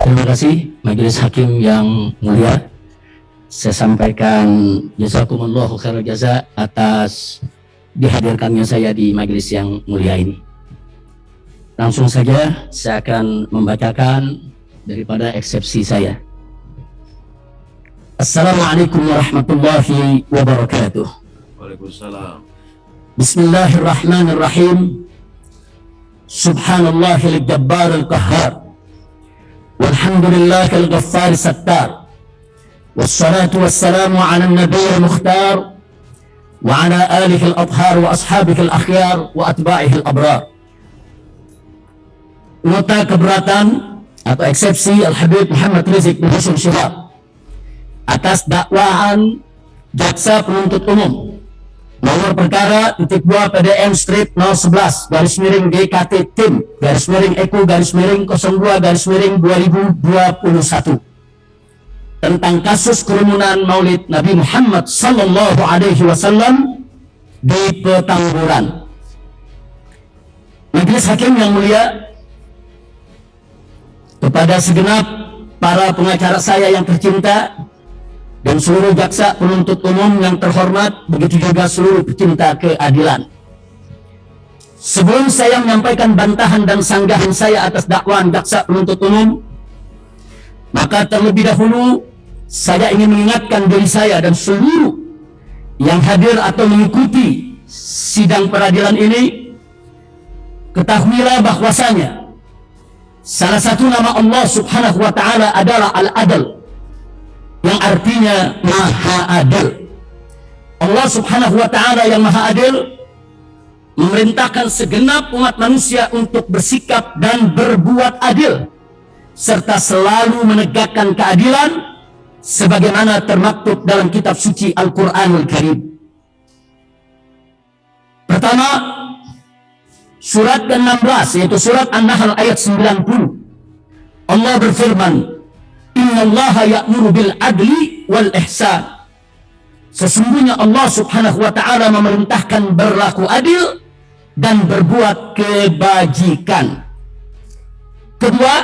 Terima kasih Majelis Hakim yang mulia. Saya sampaikan jazakumullahu khairal jaza atas dihadirkannya saya di majelis yang mulia ini. Langsung saja saya akan membacakan daripada eksepsi saya. Assalamualaikum warahmatullahi wabarakatuh. Waalaikumsalam. Bismillahirrahmanirrahim. Subhanallahil jabbaril qahhar. Walhamdulillahil ghaffari sattar. Wassalatu wassalamu ala nabiyil mukhtar wa ala alihi al-athhar wa ashabihi al-akhyar wa atba'ihi al-abrar. Nota keberatan atau eksepsi Al-Habib Muhammad Rizik bin Hashim Shihab atas dakwaan jaksa penuntut umum nomor perkara _2 PDM strip 011 _GKT tim _EKU _02 _2021 tentang kasus kerumunan Maulid Nabi Muhammad sallallahu alaihi wasallam di Petamburan. Majelis Hakim yang mulia, kepada segenap para pengacara saya yang tercinta dan seluruh jaksa penuntut umum yang terhormat, begitu juga seluruh pecinta keadilan. Sebelum saya menyampaikan bantahan dan sanggahan saya atas dakwaan jaksa penuntut umum, maka terlebih dahulu saya ingin mengingatkan diri saya dan seluruh yang hadir atau mengikuti sidang peradilan ini, ketahuilah bahwasanya salah satu nama Allah subhanahu wa ta'ala adalah Al-Adl, yang artinya Maha Adil. Allah subhanahu wa ta'ala yang Maha Adil memerintahkan segenap umat manusia untuk bersikap dan berbuat adil, serta selalu menegakkan keadilan sebagaimana termaktub dalam kitab suci Al-Quranul Karim. Pertama, surat ke-16, yaitu surat An-Nahl ayat 90. Allah berfirman, Innallaha ya'muru bil adli wal ihsan. Sesungguhnya Allah subhanahu wa ta'ala memerintahkan berlaku adil dan berbuat kebajikan. Kedua,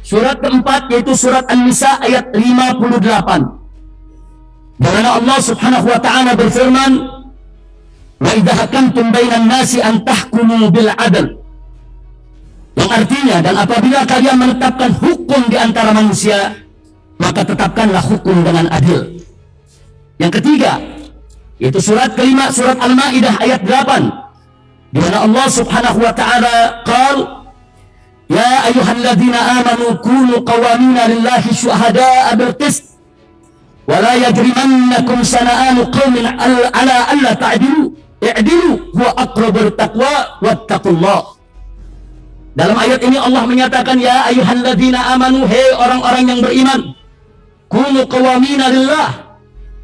surat keempat, yaitu surat An-Nisa ayat 58. Di mana Allah subhanahu wa ta'ala berfirman, wa idza hakamtum bainan nasi an tahkumu bil adl, yang artinya, dan apabila kalian menetapkan hukum di antara manusia, maka tetapkanlah hukum dengan adil. Yang ketiga, yaitu surat kelima, surat Al-Maidah ayat 8, di mana Allah subhanahu wa ta'ala qala, ya ayyuhalladzina amanu kunu qawamina lillahi syuhada'a bil qist wa la yajrimannakum sana'anu qaumin ala alla ta'dilu i'dilu huwa aqrabul taqwa wattaqullah. Dalam ayat ini Allah menyatakan, ya ayyuhalladzina amanu, hei orang-orang yang beriman, kunu qawamina lillah,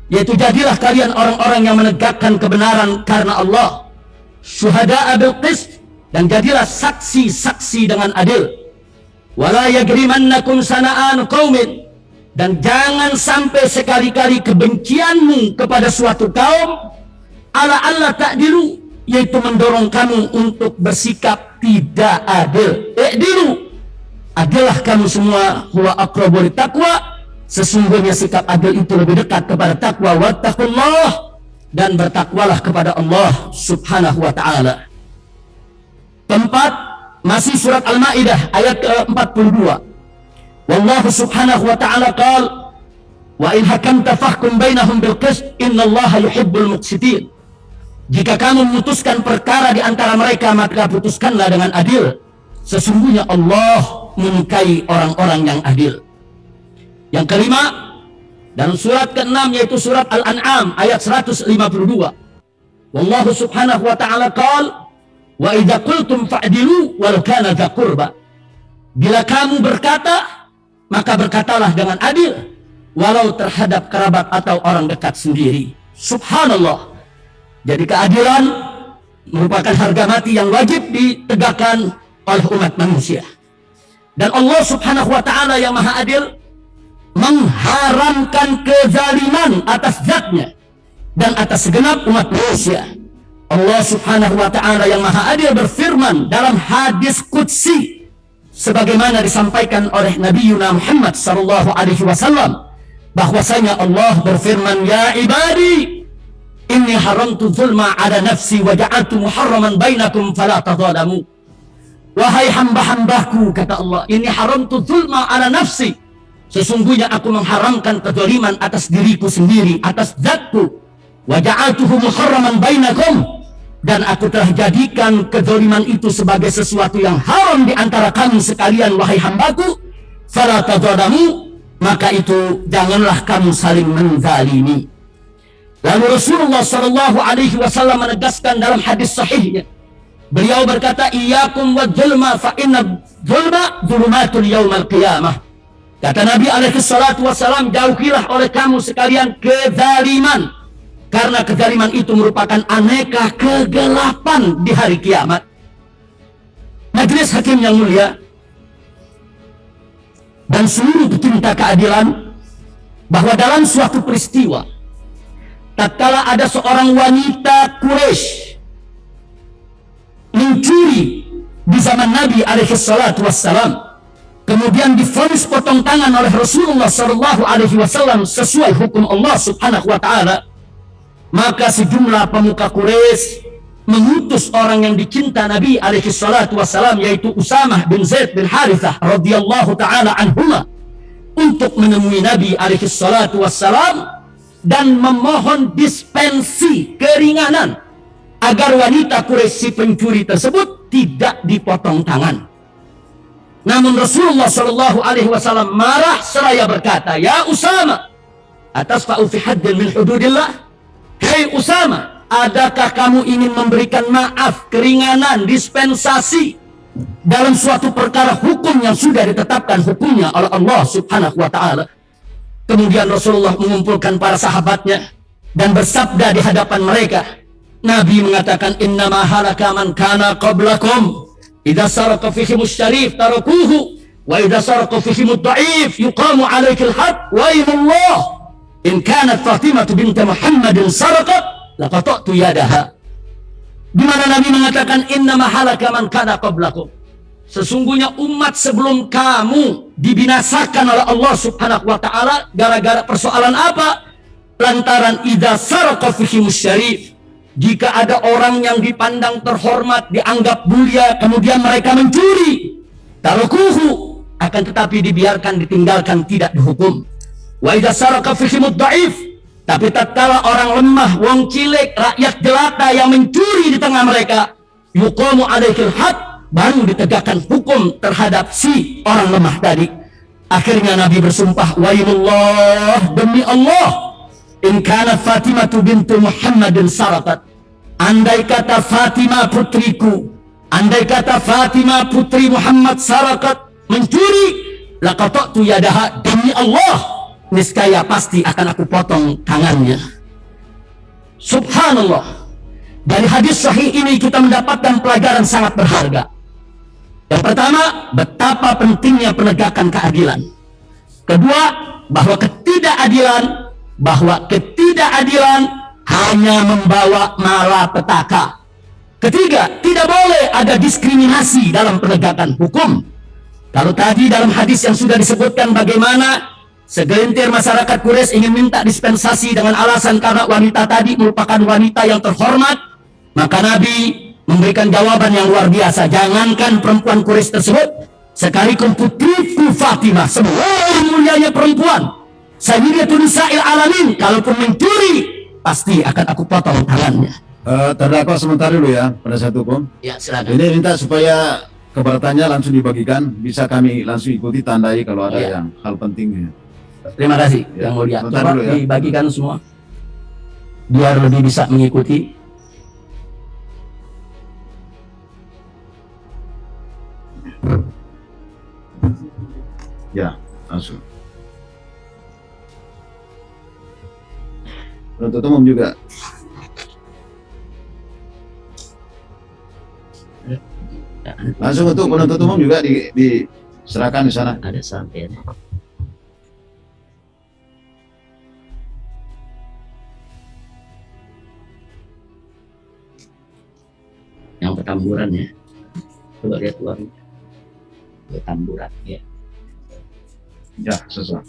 yaitu jadilah kalian orang-orang yang menegakkan kebenaran karena Allah, syuhada'a bil qist, dan jadilah saksi-saksi dengan adil. Wala yajrimannakum sana'an qaumin, dan jangan sampai sekali-kali kebencianmu kepada suatu kaum ala alla ta'dilu, yaitu mendorong kamu untuk bersikap tidak adil. I'dilu, adillah kamu semua, huwa aqrabul taqwa, sesungguhnya sikap adil itu lebih dekat kepada takwa, wattaqullah, dan bertakwalah kepada Allah subhanahu wa ta'ala. Keempat, masih surat Al-Maidah ayat ke-42. Wallahu subhanahu wa ta'ala qala, wa in hakamta fahkum bainahum bil qist innallaha yuhibbul muqsitin. Jika kamu memutuskan perkara di antara mereka, maka putuskanlah dengan adil. Sesungguhnya Allah menyukai orang-orang yang adil. Yang kelima, dalam surat ke-6, yaitu surat Al-An'am ayat 152. Wallahu subhanahu wa ta'ala qala, wa idza qultum fa'dilu walau kana dza qurba. Bila kamu berkata, maka berkatalah dengan adil, walau terhadap kerabat atau orang dekat sendiri. Subhanallah. Jadi keadilan merupakan harga mati yang wajib ditegakkan oleh umat manusia. Dan Allah subhanahu wa ta'ala yang maha adil mengharamkan kezaliman atas zatnya dan atas segenap umat manusia. Allah subhanahu wa ta'ala yang maha adil berfirman dalam hadis qudsi, sebagaimana disampaikan oleh Nabi Muhammad sallallahu alaihi wasallam bahwasanya Allah berfirman, ya ibadi inni haramtu zulma ala nafsi wa ja'altu muharraman bainakum fala tadzalamu. Wahai hamba-hambaku, kata Allah, ini haramtu zulma ala nafsi, sesungguhnya aku mengharamkan kezaliman atas diriku sendiri, atas zatku. Wa ja'altuhu muharraman bainakum, dan aku telah jadikan kezaliman itu sebagai sesuatu yang haram di antara kamu sekalian, wahai hambaku. Fala tadzalamu, maka itu janganlah kamu saling menzalimi. Lalu Rasulullah sallallahu alaihi wasallam menegaskan dalam hadis sahihnya, beliau berkata, iyyakum wadzulma fa inna dzulma dzulumatul yaumal qiyamah. Kata Nabi alaihi salatu wasallam, jauhilah oleh kamu sekalian kezaliman, karena kezaliman itu merupakan aneka kegelapan di hari kiamat. Majelis hakim yang mulia dan seluruh pecinta keadilan, bahwa dalam suatu peristiwa tatkala ada seorang wanita Quraisy mencuri di zaman Nabi alaihi salatu wassalam, kemudian divonis potong tangan oleh Rasulullah sallallahu alaihi wasallam sesuai hukum Allah subhanahu wa ta'ala, maka sejumlah pemuka Quraisy mengutus orang yang dicinta Nabi alaihi salatu wassalam, yaitu Usamah bin Zaid bin Harithah radhiyallahu ta'ala anhuma, untuk menemui Nabi alaihi salatu wassalam dan memohon dispensi keringanan agar wanita Quraisy si pencuri tersebut tidak dipotong tangan. Namun Rasulullah sallallahu alaihi wasallam marah seraya berkata, ya Usama, atasfa'u fi haddin min hududillah. Hei Usama, adakah kamu ingin memberikan maaf, keringanan, dispensasi dalam suatu perkara hukum yang sudah ditetapkan hukumnya oleh Allah subhanahu wa ta'ala? Kemudian Rasulullah mengumpulkan para sahabatnya dan bersabda di hadapan mereka. Nabi mengatakan, innama halaka man kana qablakum idza sarqa fihimus syarif tarakuhu wa idza sarqa fihimud dha'if yuqamu alaikil had wa illallah in kanat Fatimah bint Muhammadin sarqat laqata'tu yadaha. Di mana Nabi mengatakan, innama halaka man kana qablakum, sesungguhnya umat sebelum kamu dibinasakan oleh Allah subhanahu wa ta'ala gara-gara persoalan apa? Lantaran idza sarqa fihimus syarif, jika ada orang yang dipandang terhormat, dianggap mulia, kemudian mereka mencuri, tarukuhu, akan tetapi dibiarkan, ditinggalkan, tidak dihukum. Wa idza sarqa fihimud dha'if, tapi tatkala orang lemah, wong cilik, rakyat jelata yang mencuri di tengah mereka, yuqamu alaikil had, baru ditegakkan hukum terhadap si orang lemah tadi. Akhirnya Nabi bersumpah, wailullah, demi Allah, in kana Fatimah bintu Muhammadin sarakat, andai kata Fatimah putriku, andai kata Fatimah putri Muhammad sarakat, mencuri, laqata'tu yadaha, demi Allah, niscaya pasti akan aku potong tangannya. Subhanallah. Dari hadis sahih ini kita mendapatkan pelajaran sangat berharga. Yang pertama, betapa pentingnya penegakan keadilan. Kedua, bahwa ketidakadilan hanya membawa malapetaka. Ketiga, tidak boleh ada diskriminasi dalam penegakan hukum. Kalau tadi dalam hadis yang sudah disebutkan bagaimana segelintir masyarakat Quraisy ingin minta dispensasi dengan alasan karena wanita tadi merupakan wanita yang terhormat, maka Nabi memberikan jawaban yang luar biasa. Jangankan perempuan Quraisy tersebut, sekalipun putriku Fatimah, semua mulianya perempuan, sayyidatun nisa'il alamin, kalaupun mencuri, pasti akan aku potong tangannya. Terdakwa sementara dulu ya, penasihat hukum. Ya, silakan. Ini minta supaya keberatannya langsung dibagikan, bisa kami langsung ikuti, tandai kalau ada yang hal penting. Terima kasih Ya, yang mulia. sebentar Coba dulu ya. dibagikan semua, biar lebih bisa mengikuti. Ya, langsung. Penuntut umum juga. Langsung untuk penuntut umum juga diserahkan di sana. Ada sampai yang Petamburan ya. Coba lihat uang. Petamburan. Ya. Ya, sesuai.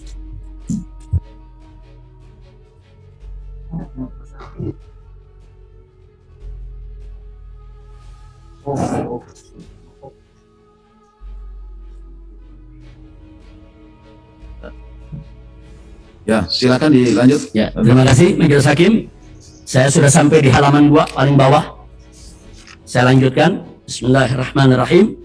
Ya, silakan dilanjut. Ya, terima kasih Majelis Hakim. Saya sudah sampai di halaman 2 paling bawah. Saya lanjutkan. Bismillahirrahmanirrahim.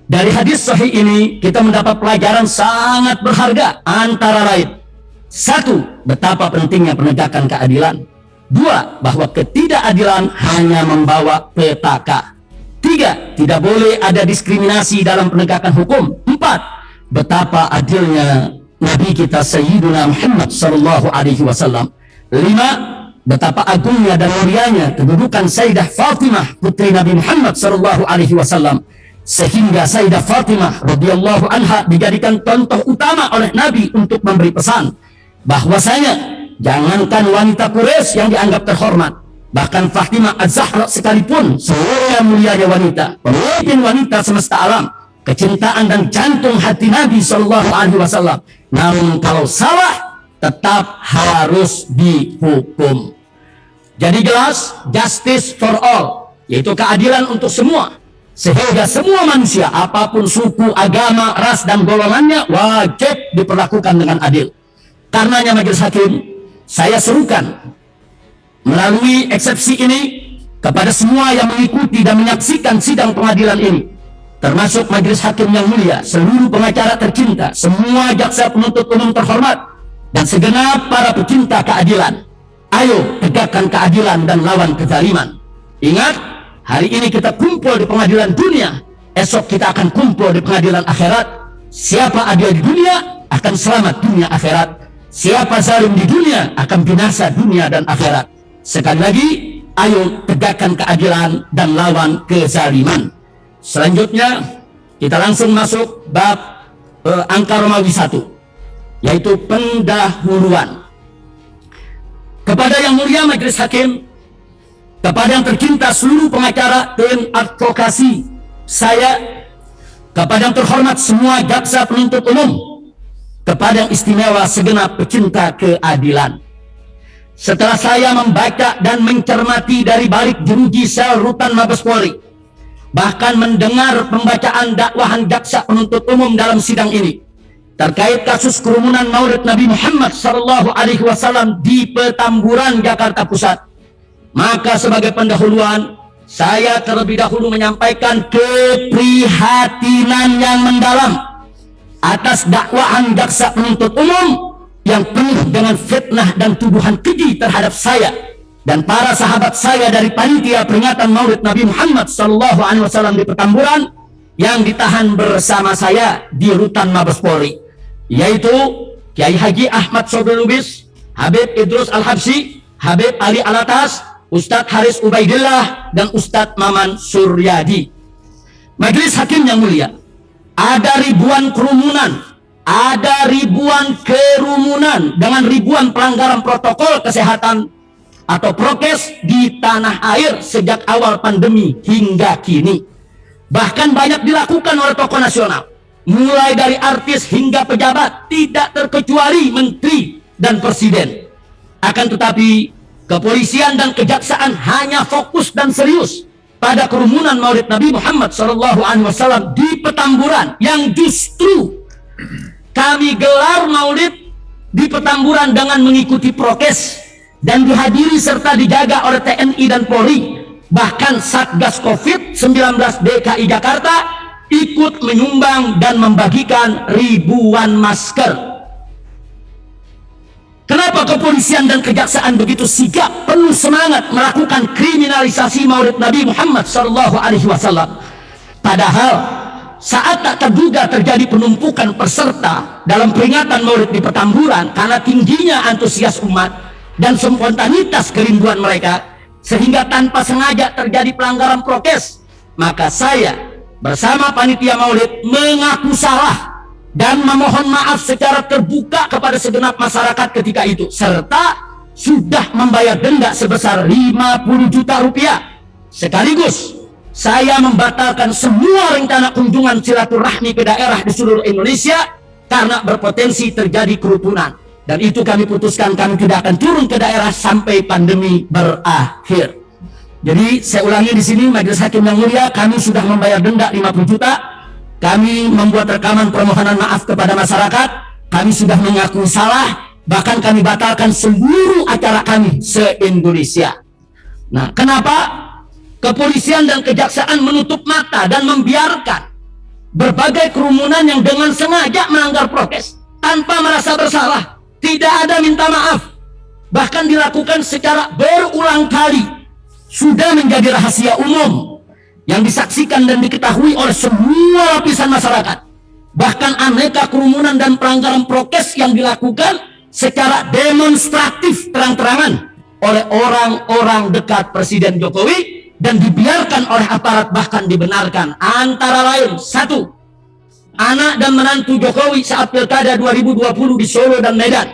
Dari hadis sahih ini kita mendapat pelajaran sangat berharga, antara lain: 1. Betapa pentingnya penegakan keadilan. 2. Bahwa ketidakadilan hanya membawa petaka. 3. Tidak boleh ada diskriminasi dalam penegakan hukum. 4. Betapa adilnya Nabi kita Sayyiduna Muhammad sallallahu alaihi wasallam. 5. Betapa agungnya dan mulianya kedudukan Sayyidah Fatimah putri Nabi Muhammad sallallahu alaihi wasallam, sehingga Sayyidah Fatimah radhiyallahu anha dijadikan contoh utama oleh Nabi untuk memberi pesan bahwasanya jangankan wanita Quraisy yang dianggap terhormat, bahkan Fatimah Az-Zahra sekalipun, seorang mulianya wanita, pemimpin wanita semesta alam, kecintaan dan jantung hati Nabi sallallahu alaihi wasallam, namun kalau salah tetap harus dihukum. Jadi jelas, justice for all, yaitu keadilan untuk semua, sehingga semua manusia apapun suku, agama, ras dan golongannya wajib diperlakukan dengan adil. Karenanya Majelis Hakim, saya serukan melalui eksepsi ini kepada semua yang mengikuti dan menyaksikan sidang pengadilan ini, termasuk Majelis Hakim yang mulia, seluruh pengacara tercinta, semua jaksa penuntut umum terhormat, dan segenap para pecinta keadilan. Ayo tegakkan keadilan dan lawan kezaliman. Ingat, hari ini kita kumpul di pengadilan dunia, esok kita akan kumpul di pengadilan akhirat. Siapa adil di dunia akan selamat dunia akhirat. Siapa zalim di dunia akan binasa dunia dan akhirat. Sekali lagi, ayo tegakkan keadilan dan lawan kezaliman. Selanjutnya kita langsung masuk bab angka Romawi 1, yaitu pendahuluan. Kepada yang mulia Majelis Hakim, kepada yang tercinta seluruh pengacara tim advokasi saya, kepada yang terhormat semua jaksa penuntut umum, kepada yang istimewa segenap pecinta keadilan. Setelah saya membaca dan mencermati dari balik jeruji sel rutan Mabes Polri, bahkan mendengar pembacaan dakwahan jaksa penuntut umum dalam sidang ini terkait kasus kerumunan Maulid Nabi Muhammad sallallahu alaihi wasallam di Petamburan, Jakarta Pusat, maka sebagai pendahuluan saya terlebih dahulu menyampaikan keprihatinan yang mendalam atas dakwahan jaksa penuntut umum yang penuh dengan fitnah dan tuduhan keji terhadap saya dan para sahabat saya dari panitia peringatan Maulid Nabi Muhammad sallallahu alaihi wasallam di Petamburan yang ditahan bersama saya di rutan Mabes Polri, yaitu Kiai Haji Ahmad Sobri Lubis, Habib Idrus Al-Habsyi, Habib Ali Alatas, Ustadz Haris Ubaidillah, dan Ustadz Maman Suryadi. Majelis Hakim yang mulia, ada ribuan kerumunan, ada ribuan kerumunan dengan ribuan pelanggaran protokol kesehatan atau prokes di tanah air sejak awal pandemi hingga kini. Bahkan banyak dilakukan oleh tokoh nasional, mulai dari artis hingga pejabat, tidak terkecuali menteri dan presiden. Akan tetapi kepolisian dan kejaksaan hanya fokus dan serius pada kerumunan Maulid Nabi Muhammad SAW di Petamburan, yang justru kami gelar Maulid di Petamburan dengan mengikuti prokes dan dihadiri serta dijaga oleh TNI dan Polri. Bahkan Satgas COVID-19 DKI Jakarta ikut menyumbang dan membagikan ribuan masker. Kenapa kepolisian dan kejaksaan begitu sigap, penuh semangat melakukan kriminalisasi Maulid Nabi Muhammad SAW? Padahal saat tak terduga terjadi penumpukan peserta dalam peringatan Maulid di Petamburan karena tingginya antusias umat dan spontanitas kerinduan mereka, sehingga tanpa sengaja terjadi pelanggaran prokes, maka saya bersama panitia Maulid mengaku salah dan memohon maaf secara terbuka kepada segenap masyarakat ketika itu, serta sudah membayar denda sebesar 50 juta rupiah, sekaligus saya membatalkan semua rencana kunjungan silaturahmi ke daerah di seluruh Indonesia karena berpotensi terjadi kerukunan. Dan itu kami putuskan, kami tidak akan turun ke daerah sampai pandemi berakhir. Jadi saya ulangi di sini, Majelis Hakim yang mulia, kami sudah membayar denda 50 juta. Kami membuat rekaman permohonan maaf kepada masyarakat. Kami sudah mengaku salah, bahkan kami batalkan seluruh acara kami se-Indonesia. Nah, kenapa kepolisian dan kejaksaan menutup mata dan membiarkan berbagai kerumunan yang dengan sengaja melanggar prokes tanpa merasa bersalah, tidak ada minta maaf, bahkan dilakukan secara berulang kali, sudah menjadi rahasia umum yang disaksikan dan diketahui oleh semua lapisan masyarakat. Bahkan aneka kerumunan dan pelanggaran prokes yang dilakukan secara demonstratif terang-terangan oleh orang-orang dekat Presiden Jokowi dan dibiarkan oleh aparat, bahkan dibenarkan. Antara lain, 1, anak dan menantu Jokowi saat Pilkada 2020 di Solo dan Medan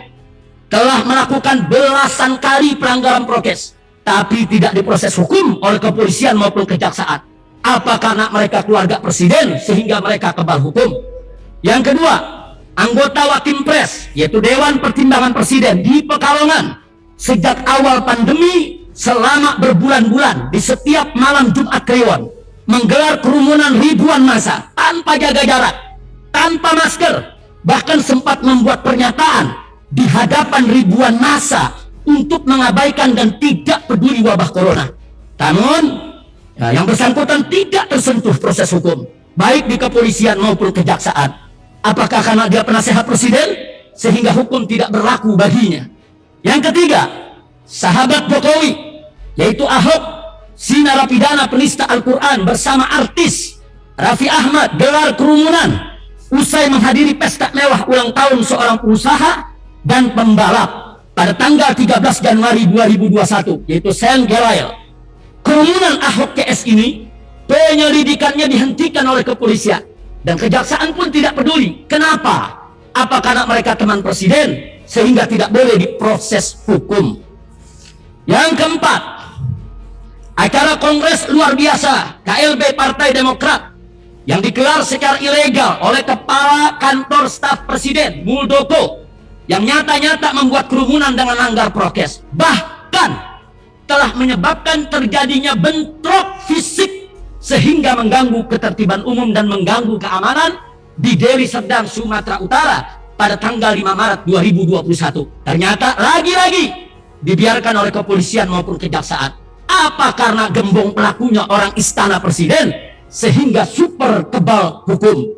telah melakukan belasan kali pelanggaran prokes, tapi tidak diproses hukum oleh kepolisian maupun kejaksaan. Apa karena mereka keluarga presiden sehingga mereka kebal hukum? Yang kedua, anggota Wakimpres, yaitu Dewan Pertimbangan Presiden di Pekalongan, sejak awal pandemi selama berbulan-bulan di setiap malam Jumat Kliwon menggelar kerumunan ribuan massa tanpa jaga jarak, tanpa masker, bahkan sempat membuat pernyataan di hadapan ribuan massa untuk mengabaikan dan tidak peduli wabah corona. Namun yang bersangkutan tidak tersentuh proses hukum, baik di kepolisian maupun kejaksaan. Apakah karena dia penasehat presiden sehingga hukum tidak berlaku baginya? Yang ketiga, sahabat Jokowi, yaitu Ahok, si narapidana penista Al-Quran bersama artis Raffi Ahmad, gelar kerumunan usai menghadiri pesta mewah ulang tahun seorang pengusaha dan pembalap pada tanggal 13 Januari 2021, yaitu Sen Gerail. Kerumunan Ahok CS ini penyelidikannya dihentikan oleh kepolisian dan kejaksaan pun tidak peduli. Kenapa? Apa karena mereka teman presiden sehingga tidak boleh diproses hukum? Yang keempat, acara kongres luar biasa KLB Partai Demokrat yang digelar secara ilegal oleh Kepala Kantor Staf Presiden Muldoko, yang nyata-nyata membuat kerumunan dengan langgar prokes, bahkan telah menyebabkan terjadinya bentrok fisik sehingga mengganggu ketertiban umum dan mengganggu keamanan di Deli Serdang, Sumatera Utara pada tanggal 5 Maret 2021. Ternyata lagi-lagi dibiarkan oleh kepolisian maupun kejaksaan. Apa karena gembong pelakunya orang istana presiden sehingga super kebal hukum?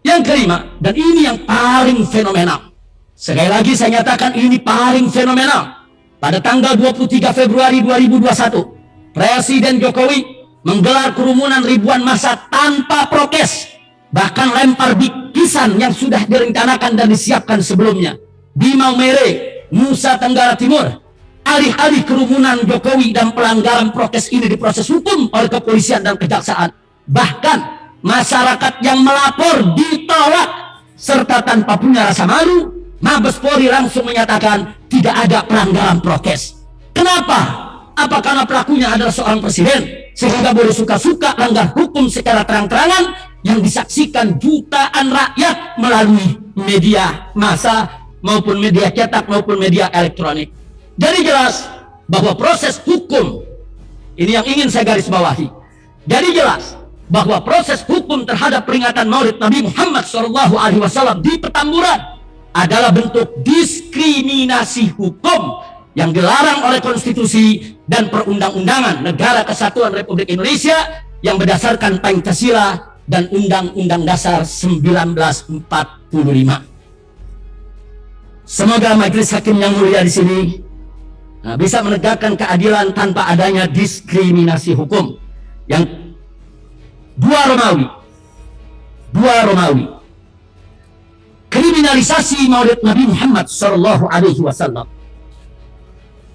Yang kelima, dan ini yang paling fenomenal, sekali lagi saya nyatakan ini paling fenomenal, pada tanggal 23 Februari 2021 Presiden Jokowi menggelar kerumunan ribuan massa tanpa prokes, bahkan lempar bingkisan yang sudah direncanakan dan disiapkan sebelumnya di Maumere, Nusa Tenggara Timur. Alih-alih kerumunan Jokowi dan pelanggaran prokes ini diproses hukum oleh kepolisian dan kejaksaan, bahkan masyarakat yang melapor ditolak, serta tanpa punya rasa malu, Mabes Polri langsung menyatakan tidak ada pelanggaran prokes. Kenapa? Apa karena pelakunya adalah seorang presiden sehingga boleh suka-suka langgar hukum secara terang-terangan yang disaksikan jutaan rakyat melalui media massa maupun media cetak maupun media elektronik? Jadi jelas bahwa proses hukum ini yang ingin saya garis bawahi. Jadi jelas bahwa proses hukum terhadap peringatan Maulid Nabi Muhammad SAW di Petamburan adalah bentuk diskriminasi hukum yang dilarang oleh konstitusi dan perundang-undangan Negara Kesatuan Republik Indonesia yang berdasarkan Pancasila dan Undang-Undang Dasar 1945. Semoga majelis hakim yang mulia di sini bisa menegakkan keadilan tanpa adanya diskriminasi hukum. Yang dua Romawi, kriminalisasi Maulid Nabi Muhammad Sallallahu Alaihi Wasallam.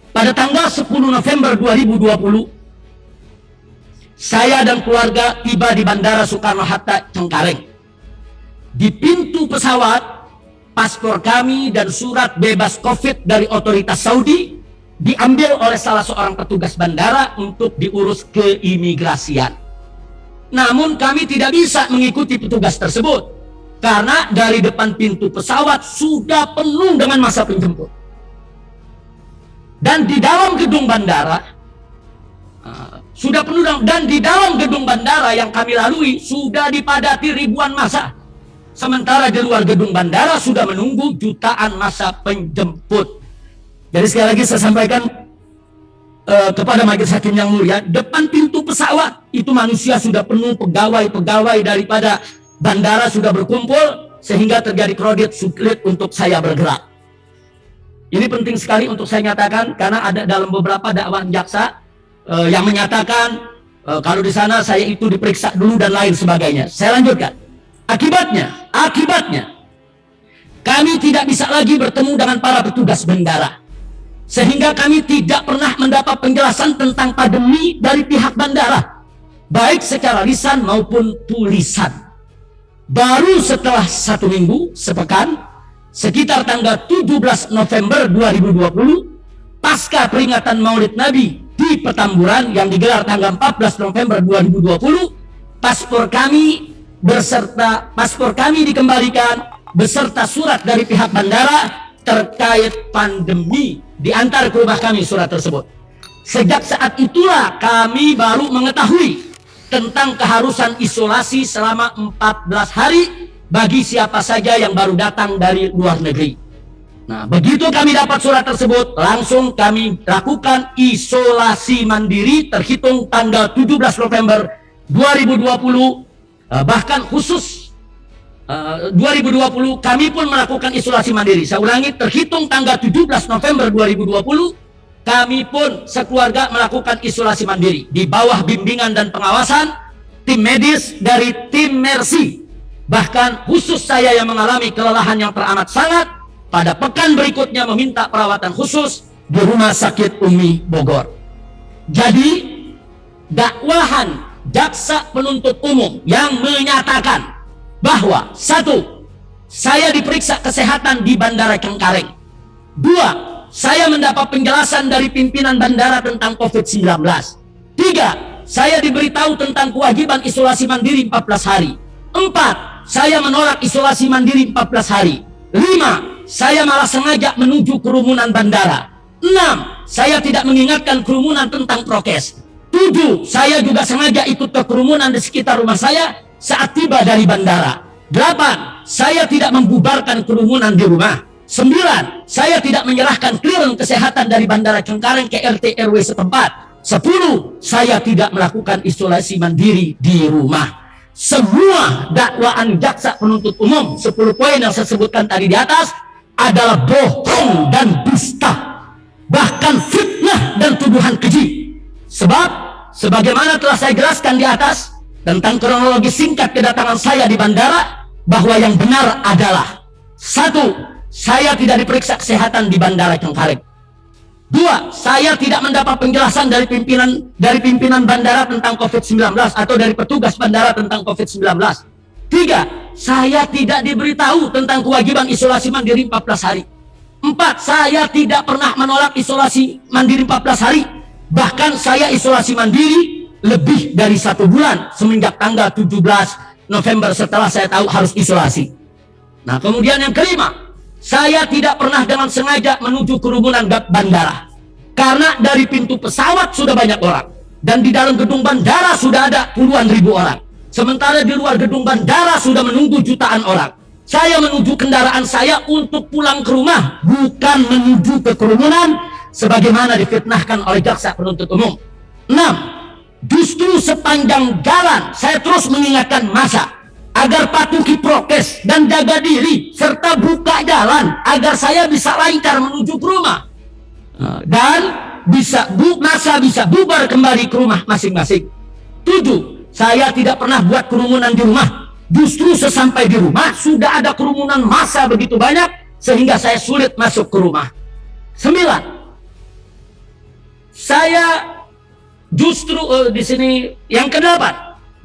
Pada tanggal 10 November 2020, saya dan keluarga tiba di Bandara Soekarno-Hatta, Cengkareng. Di pintu pesawat, paspor kami dan surat bebas COVID dari otoritas Saudi diambil oleh salah seorang petugas bandara untuk diurus keimigrasian. Namun kami tidak bisa mengikuti petugas tersebut karena dari depan pintu pesawat sudah penuh dengan massa penjemput. Dan di dalam gedung bandara sudah penuh, dan di dalam gedung bandara yang kami lalui sudah dipadati ribuan massa. Sementara di luar gedung bandara sudah menunggu jutaan massa penjemput. Jadi sekali lagi saya sampaikan kepada majelis hakim yang mulia, depan pintu pesawat itu manusia sudah penuh, pegawai-pegawai daripada bandara sudah berkumpul sehingga terjadi kredit sulit untuk saya bergerak. Ini penting sekali untuk saya nyatakan karena ada dalam beberapa dakwaan jaksa yang menyatakan kalau di sana saya itu diperiksa dulu dan lain sebagainya. Saya lanjutkan. Akibatnya kami tidak bisa lagi bertemu dengan para petugas bandara. Sehingga kami tidak pernah mendapat penjelasan tentang pandemi dari pihak bandara, baik secara lisan maupun tulisan. Baru setelah 1 minggu, sepekan, sekitar tanggal 17 November 2020, pasca peringatan Maulid Nabi di Petamburan yang digelar tanggal 14 November 2020, paspor kami dikembalikan beserta surat dari pihak bandara terkait pandemi, diantar ke rumah kami surat tersebut. Sejak saat itulah kami baru mengetahui tentang keharusan isolasi selama 14 hari bagi siapa saja yang baru datang dari luar negeri. Nah, begitu kami dapat surat tersebut, langsung kami lakukan isolasi mandiri terhitung tanggal 17 November 2020. Bahkan khusus 2020 kami pun melakukan isolasi mandiri. Saya ulangi, terhitung tanggal 17 November 2020 kami pun sekeluarga melakukan isolasi mandiri di bawah bimbingan dan pengawasan tim medis dari tim Mercy. Bahkan khusus saya yang mengalami kelelahan yang teramat sangat, pada pekan berikutnya meminta perawatan khusus di Rumah Sakit Umi Bogor. Jadi dakwahan jaksa penuntut umum yang menyatakan bahwa 1. Saya diperiksa kesehatan di Bandara Cengkareng. 2. Saya mendapat penjelasan dari pimpinan bandara tentang COVID-19. 3. Saya diberitahu tentang kewajiban isolasi mandiri 14 hari. 4. Saya menolak isolasi mandiri 14 hari. 5. Saya malah sengaja menuju kerumunan bandara. 6. Saya tidak mengingatkan kerumunan tentang prokes. 7. Saya juga sengaja ikut ke kerumunan di sekitar rumah saya saat tiba dari bandara. 8. Saya tidak membubarkan kerumunan di rumah. 9. Saya tidak menyerahkan clearance kesehatan dari Bandara Cengkareng ke RT RW setempat. 10. Saya tidak melakukan isolasi mandiri di rumah. Semua dakwaan jaksa penuntut umum 10 poin yang saya sebutkan tadi di atas adalah bohong dan dusta, bahkan fitnah dan tuduhan keji. Sebab sebagaimana telah saya jelaskan di atas tentang kronologi singkat kedatangan saya di bandara, bahwa yang benar adalah 1. Saya tidak diperiksa kesehatan di Bandara Cengkareng. 2. Saya tidak mendapat penjelasan dari pimpinan bandara tentang COVID-19 atau dari petugas bandara tentang COVID-19. 3. Saya tidak diberitahu tentang kewajiban isolasi mandiri 14 hari. 4. Saya tidak pernah menolak isolasi mandiri 14 hari. Bahkan saya isolasi mandiri lebih dari 1 bulan semenjak tanggal 17 November setelah saya tahu harus isolasi. Nah, kemudian yang kelima, saya tidak pernah dengan sengaja menuju kerumunan bandara. Karena dari pintu pesawat sudah banyak orang. Dan di dalam gedung bandara sudah ada puluhan ribu orang. Sementara di luar gedung bandara sudah menunggu jutaan orang. Saya menuju kendaraan saya untuk pulang ke rumah, bukan menuju ke kerumunan sebagaimana difitnahkan oleh jaksa penuntut umum. 6. Justru sepanjang jalan saya terus mengingatkan massa agar patuhi prokes dan jaga diri serta buka jalan agar saya bisa lancar menuju ke rumah dan massa bisa bubar kembali ke rumah masing-masing. 7. Saya tidak pernah buat kerumunan di rumah. Justru sesampai di rumah sudah ada kerumunan massa begitu banyak sehingga saya sulit masuk ke rumah. 9. Saya justru di sini yang ke-8,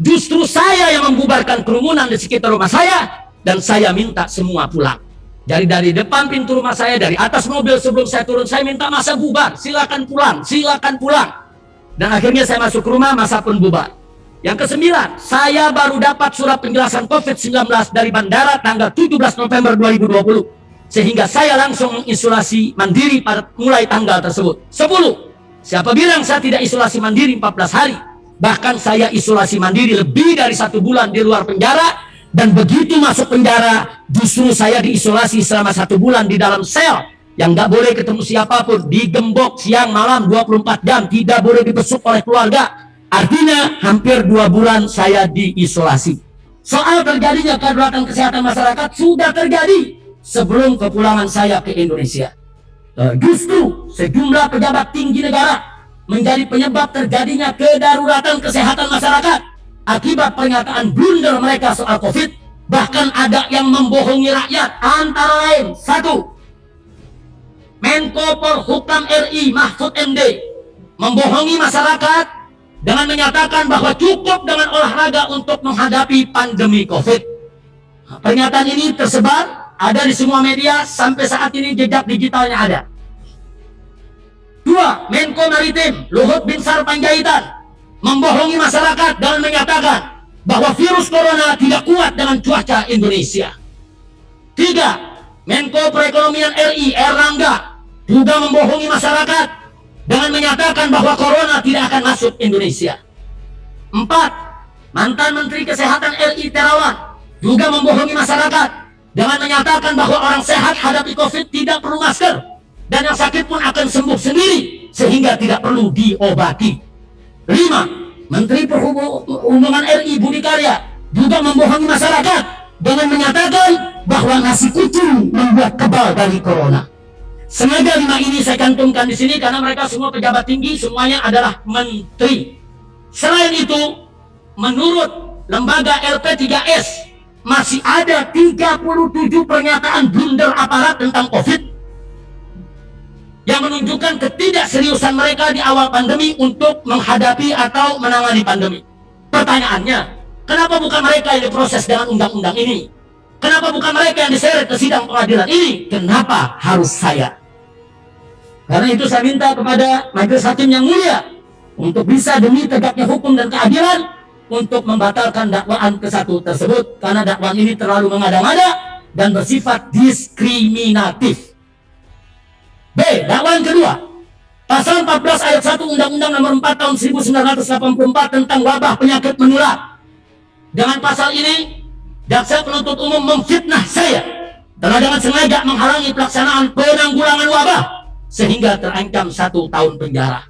justru saya yang membubarkan kerumunan di sekitar rumah saya dan saya minta semua pulang. Dari depan pintu rumah saya, dari atas mobil sebelum saya turun, saya minta massa bubar, silakan pulang, silakan pulang. Dan akhirnya saya masuk ke rumah, massa pun bubar. Yang kesembilan, saya baru dapat surat penjelasan COVID-19 dari bandara tanggal 17 November 2020. Sehingga saya langsung mengisolasi mandiri pada mulai tanggal tersebut. 10. Siapa bilang saya tidak isolasi mandiri 14 hari? Bahkan saya isolasi mandiri lebih dari 1 bulan di luar penjara. Dan begitu masuk penjara, justru saya diisolasi selama 1 bulan di dalam sel. Yang nggak boleh ketemu siapapun, digembok siang malam 24 jam, tidak boleh dibesuk oleh keluarga. Artinya hampir 2 bulan saya diisolasi. Soal terjadinya kedaruratan kesehatan masyarakat sudah terjadi sebelum kepulangan saya ke Indonesia. Justru sejumlah pejabat tinggi negara menjadi penyebab terjadinya kedaruratan kesehatan masyarakat akibat pernyataan blunder mereka soal COVID. Bahkan ada yang membohongi rakyat, antara lain 1. Menko Polhukam RI Mahfud MD membohongi masyarakat dengan menyatakan bahwa cukup dengan olahraga untuk menghadapi pandemi COVID. Pernyataan ini tersebar, ada di semua media, sampai saat ini jejak digitalnya ada. 2. Menko Maritim Luhut Binsar Panjaitan membohongi masyarakat dengan menyatakan bahwa virus corona tidak kuat dengan cuaca Indonesia. 3. Menko Perekonomian RI Erlangga juga membohongi masyarakat dengan menyatakan bahwa corona tidak akan masuk Indonesia. 4. Mantan Menteri Kesehatan RI Terawan juga membohongi masyarakat dengan menyatakan bahwa orang sehat hadapi COVID tidak perlu masker dan yang sakit pun akan sembuh sendiri sehingga tidak perlu diobati. 5. Menteri Perhubungan RI Budi Karya juga membohongi masyarakat dengan menyatakan bahwa nasi kucing membuat kebal dari corona. Sengaja 5 ini saya cantumkan di sini karena mereka semua pejabat tinggi, semuanya adalah menteri. Selain itu, menurut lembaga LP3S masih ada 37 pernyataan blunder aparat tentang COVID yang menunjukkan ketidakseriusan mereka di awal pandemi untuk menghadapi atau menangani pandemi. Pertanyaannya, kenapa bukan mereka yang diproses dengan undang-undang ini? Kenapa bukan mereka yang diseret ke sidang pengadilan ini? Kenapa harus saya? Karena itu saya minta kepada Majelis Hakim yang mulia untuk bisa demi tegaknya hukum dan keadilan untuk membatalkan dakwaan ke-1 tersebut karena dakwaan ini terlalu mengada-ngada dan bersifat diskriminatif. B. Dakwaan kedua, pasal 14 ayat 1 Undang-Undang Nomor 4 Tahun 1984 tentang wabah penyakit menular. Dengan pasal ini, jaksa penuntut umum memfitnah saya telah dengan sengaja menghalangi pelaksanaan penanggulangan wabah sehingga terancam 1 tahun penjara.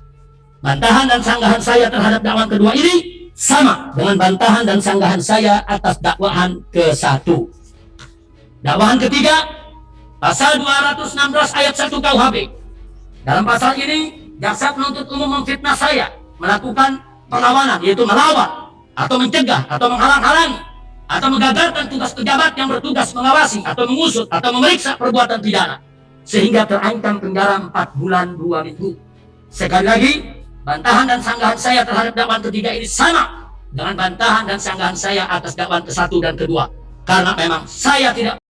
Bantahan dan sanggahan saya terhadap dakwaan kedua ini sama dengan bantahan dan sanggahan saya atas dakwaan ke-1. Dakwaan ketiga, pasal 216 ayat 1 KUHP. Dalam pasal ini, jaksa penuntut umum memfitnah saya melakukan perlawanan, yaitu melawan atau mencegah atau menghalang-halangi atau menggagalkan tugas pejabat yang bertugas mengawasi atau mengusut atau memeriksa perbuatan pidana sehingga terancam penjara 4 bulan 2 minggu. Sekali lagi, bantahan dan sanggahan saya terhadap dakwaan ketiga ini sama dengan bantahan dan sanggahan saya atas dakwaan ke-1 dan ke-2 karena memang saya tidak